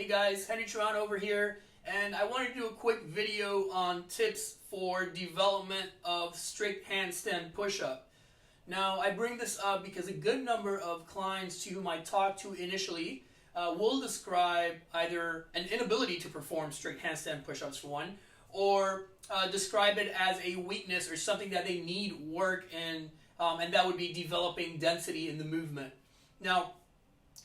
Hey guys, Henry Toraño over here, and I wanted to do a quick video on tips for development of strict handstand push-up. Now, I bring this up because a good number of clients to whom I talk to initially will describe either an inability to perform strict handstand push-ups for one, or describe it as a weakness or something that they need work in, and that would be developing density in the movement. Now,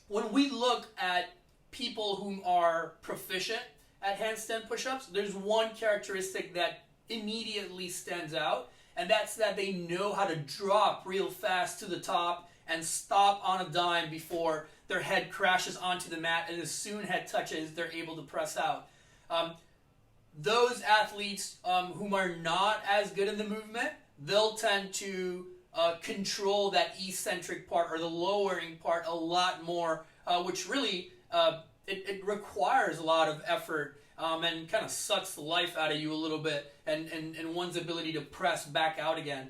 when we look at people who are proficient at handstand push-ups, there's one characteristic that immediately stands out, and that's that they know how to drop real fast to the top and stop on a dime before their head crashes onto the mat, and as soon head touches, they're able to press out. Those athletes whom are not as good in the movement, they'll tend to control that eccentric part or the lowering part a lot more, which really it requires a lot of effort and kind of sucks the life out of you a little bit and one's ability to press back out again.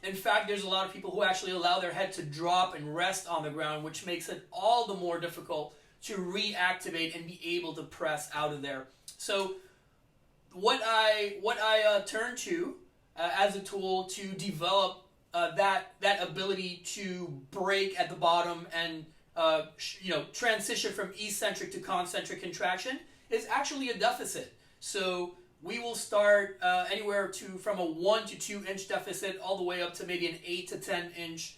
In fact, there's a lot of people who actually allow their head to drop and rest on the ground, which makes it all the more difficult to reactivate and be able to press out of there. So what I turn to as a tool to develop that ability to break at the bottom and transition from eccentric to concentric contraction is actually a deficit. So we will start anywhere from a 1 to 2 inch deficit all the way up to maybe an 8 to 10 inch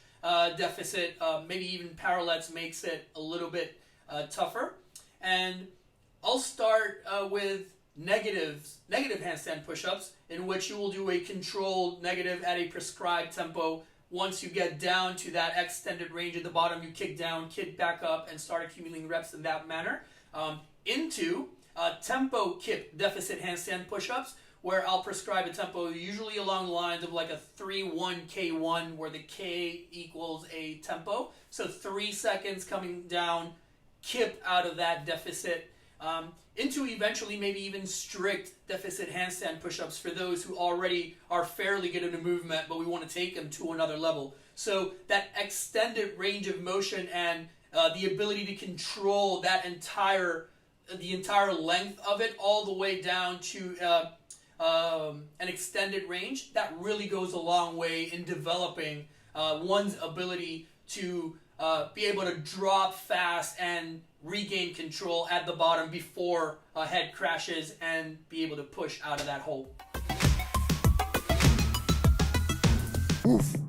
deficit. Maybe even parallettes makes it a little bit tougher. And I'll start with negative handstand push-ups, in which you will do a controlled negative at a prescribed tempo. Once you get down to that extended range at the bottom, you kick down, kick back up, and start accumulating reps in that manner. Into tempo kip deficit handstand push-ups, where I'll prescribe a tempo usually along the lines of like a 3-1-K1, where the K equals a tempo. So 3 seconds coming down, kip out of that deficit, into eventually maybe even strict deficit handstand push-ups for those who already are fairly good in the movement, but we want to take them to another level. So that extended range of motion and the ability to control that the entire length of it all the way down to an extended range, that really goes a long way in developing one's ability to be able to drop fast and regain control at the bottom before a head crashes and be able to push out of that hole. Oof.